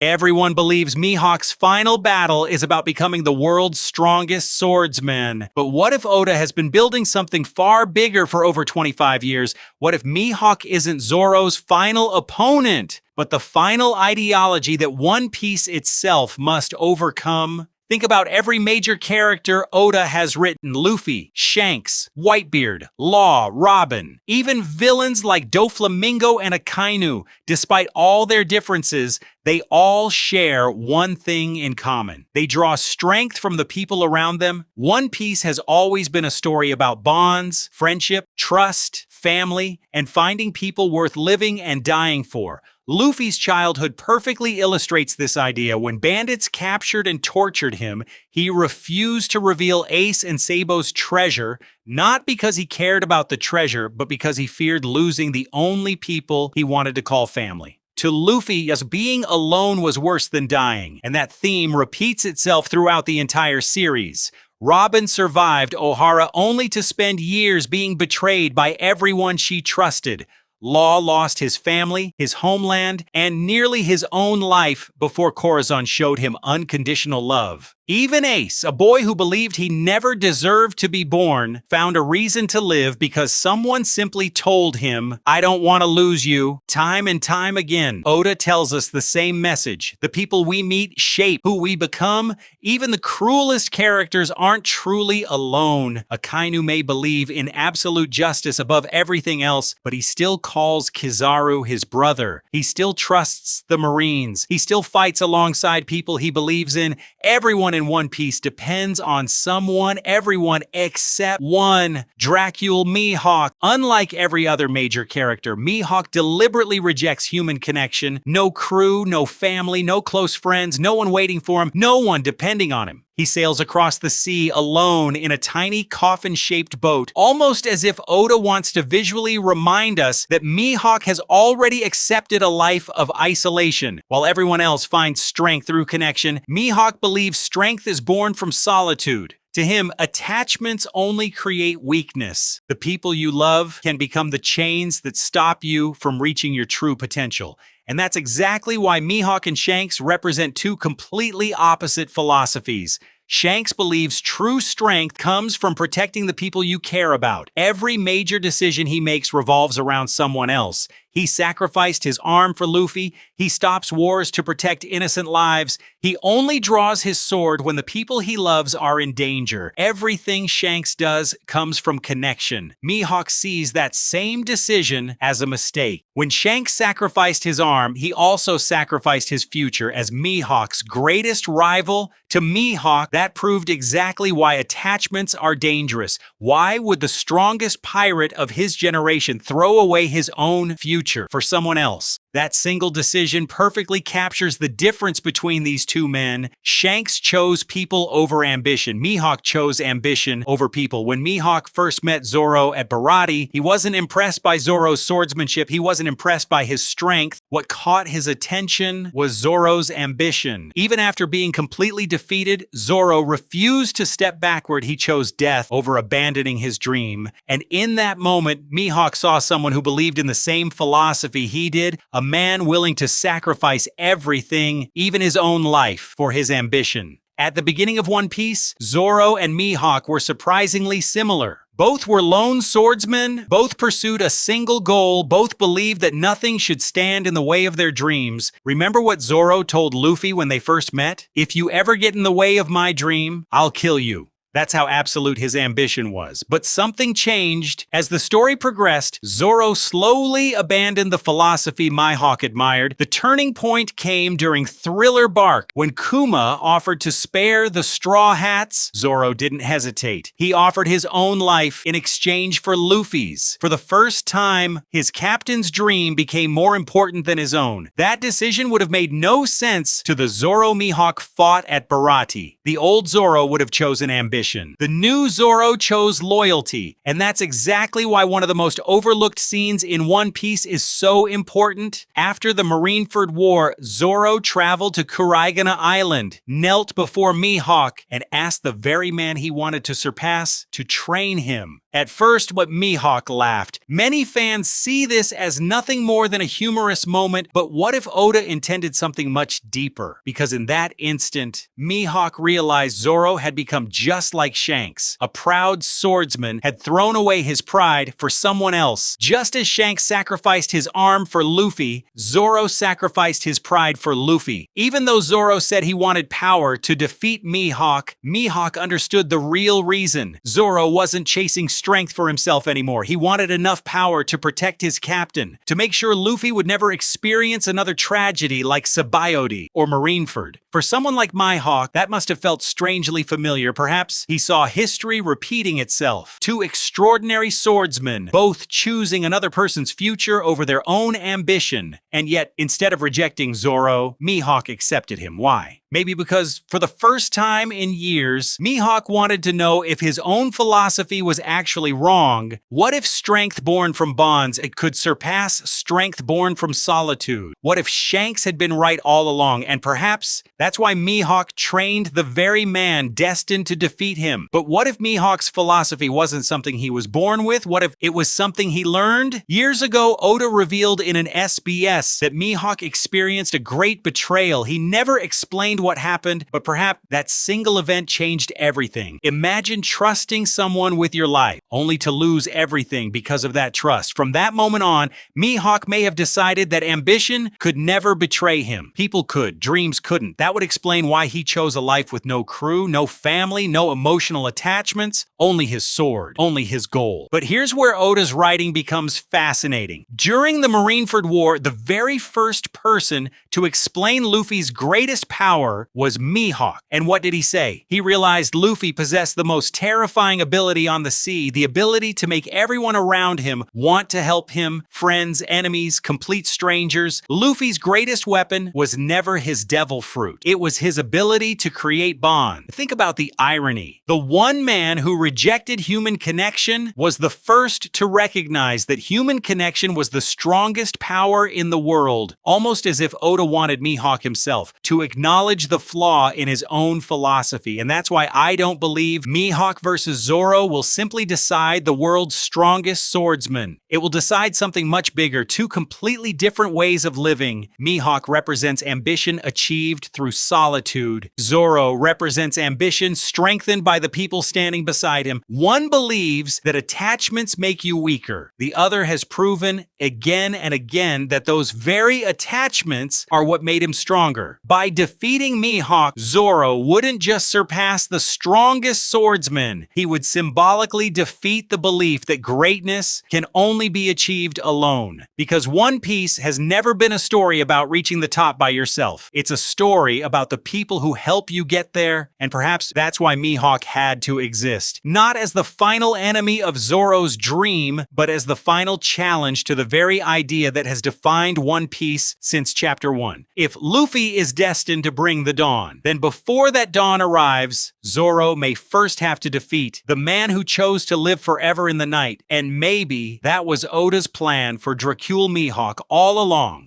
Everyone believes Mihawk's final battle is about becoming the world's strongest swordsman. But what if Oda has been building something far bigger for over 25 years? What if Mihawk isn't Zoro's final opponent, but the final ideology that One Piece itself must overcome? Think about every major character Oda has written: Luffy, Shanks, Whitebeard, Law, Robin, even villains like Doflamingo and Akainu. Despite all their differences, they all share one thing in common. They draw strength from the people around them. One Piece has always been a story about bonds, friendship, trust, family, and finding people worth living and dying for. Luffy's childhood perfectly illustrates this idea. When bandits captured and tortured him, he refused to reveal Ace and Sabo's treasure, not because he cared about the treasure, but because he feared losing the only people he wanted to call family. To Luffy, yes, being alone was worse than dying, and that theme repeats itself throughout the entire series. Robin survived Ohara only to spend years being betrayed by everyone she trusted. Law lost his family, his homeland, and nearly his own life before Corazon showed him unconditional love. Even Ace, a boy who believed he never deserved to be born, found a reason to live because someone simply told him, "I don't want to lose you." Time and time again, Oda tells us the same message. The people we meet shape who we become. Even the cruelest characters aren't truly alone. Akainu may believe in absolute justice above everything else, but he still calls Kizaru his brother. He still trusts the Marines. He still fights alongside people he believes in. Everyone in One Piece depends on someone, everyone except one, Dracule Mihawk. Unlike every other major character, Mihawk deliberately rejects human connection. No crew, no family, no close friends, no one waiting for him, no one depending on him. He sails across the sea alone in a tiny coffin-shaped boat, almost as if Oda wants to visually remind us that Mihawk has already accepted a life of isolation. While everyone else finds strength through connection, Mihawk believes strength is born from solitude. To him, attachments only create weakness. The people you love can become the chains that stop you from reaching your true potential. And that's exactly why Mihawk and Shanks represent two completely opposite philosophies. Shanks believes true strength comes from protecting the people you care about. Every major decision he makes revolves around someone else. He sacrificed his arm for Luffy. He stops wars to protect innocent lives. He only draws his sword when the people he loves are in danger. Everything Shanks does comes from connection. Mihawk sees that same decision as a mistake. When Shanks sacrificed his arm, he also sacrificed his future as Mihawk's greatest rival. To Mihawk, that proved exactly why attachments are dangerous. Why would the strongest pirate of his generation throw away his own future for someone else? That single decision perfectly captures the difference between these two men. Shanks chose people over ambition. Mihawk chose ambition over people. When Mihawk first met Zoro at Baratie, he wasn't impressed by Zoro's swordsmanship. He wasn't impressed by his strength. What caught his attention was Zoro's ambition. Even after being completely defeated, Zoro refused to step backward. He chose death over abandoning his dream. And in that moment, Mihawk saw someone who believed in the same philosophy he did, a man willing to sacrifice everything, even his own life, for his ambition. At the beginning of One Piece, Zoro and Mihawk were surprisingly similar. Both were lone swordsmen, both pursued a single goal, both believed that nothing should stand in the way of their dreams. Remember what Zoro told Luffy when they first met? "If you ever get in the way of my dream, I'll kill you." That's how absolute his ambition was. But something changed. As the story progressed, Zoro slowly abandoned the philosophy Mihawk admired. The turning point came during Thriller Bark. When Kuma offered to spare the Straw Hats, Zoro didn't hesitate. He offered his own life in exchange for Luffy's. For the first time, his captain's dream became more important than his own. That decision would have made no sense to the Zoro Mihawk fought at Baratie. The old Zoro would have chosen ambition. ambition. The new Zoro chose loyalty, and that's exactly why one of the most overlooked scenes in One Piece is so important. After the Marineford War, Zoro traveled to Kuraigana Island, knelt before Mihawk, and asked the very man he wanted to surpass to train him. At first, what Mihawk laughed. Many fans see this as nothing more than a humorous moment, but what if Oda intended something much deeper? Because in that instant, Mihawk realized Zoro had become just like Shanks. A proud swordsman had thrown away his pride for someone else. Just as Shanks sacrificed his arm for Luffy, Zoro sacrificed his pride for Luffy. Even though Zoro said he wanted power to defeat Mihawk, Mihawk understood the real reason. Zoro wasn't chasing strength for himself anymore. He wanted enough power to protect his captain, to make sure Luffy would never experience another tragedy like Sabayoti or Marineford. For someone like Mihawk, that must have felt strangely familiar. Perhaps he saw history repeating itself. Two extraordinary swordsmen, both choosing another person's future over their own ambition. And yet, instead of rejecting Zoro, Mihawk accepted him. Why? Maybe because for the first time in years, Mihawk wanted to know if his own philosophy was actually wrong. What if strength born from bonds could surpass strength born from solitude? What if Shanks had been right all along, and perhaps that's why Mihawk trained the very man destined to defeat him? But what if Mihawk's philosophy wasn't something he was born with? What if it was something he learned? Years ago, Oda revealed in an SBS that Mihawk experienced a great betrayal. He never explained what happened, but perhaps that single event changed everything. Imagine trusting someone with your life, only to lose everything because of that trust. From that moment on, Mihawk may have decided that ambition could never betray him. People could, dreams couldn't. That would explain why he chose a life with no crew, no family, no emotional attachments, only his sword, only his goal. But here's where Oda's writing becomes fascinating. During the Marineford War, the very first person to explain Luffy's greatest power was Mihawk. And what did he say? He realized Luffy possessed the most terrifying ability on the sea, the ability to make everyone around him want to help him, friends, enemies, complete strangers. Luffy's greatest weapon was never his devil fruit. It was his ability to create bonds. Think about the irony. The one man who rejected human connection was the first to recognize that human connection was the strongest power in the world, almost as if Oda wanted Mihawk himself to acknowledge the flaw in his own philosophy. And that's why I don't believe Mihawk versus Zoro will simply decide the world's strongest swordsman. It will decide something much bigger, two completely different ways of living. Mihawk represents ambition achieved through solitude. Zoro represents ambition strengthened by the people standing beside him. One believes that attachments make you weaker. The other has proven again and again that those very attachments are what made him stronger. By defeating Mihawk, Zoro wouldn't just surpass the strongest swordsman. He would symbolically defeat the belief that greatness can only be achieved alone. Because One Piece has never been a story about reaching the top by yourself. It's a story about the people who help you get there, and perhaps that's why Mihawk had to exist. Not as the final enemy of Zoro's dream, but as the final challenge to the very idea that has defined One Piece since Chapter 1. If Luffy is destined to bring the dawn, then before that dawn arrives, Zoro may first have to defeat the man who chose to live forever in the night. And maybe that was Oda's plan for Dracule Mihawk all along.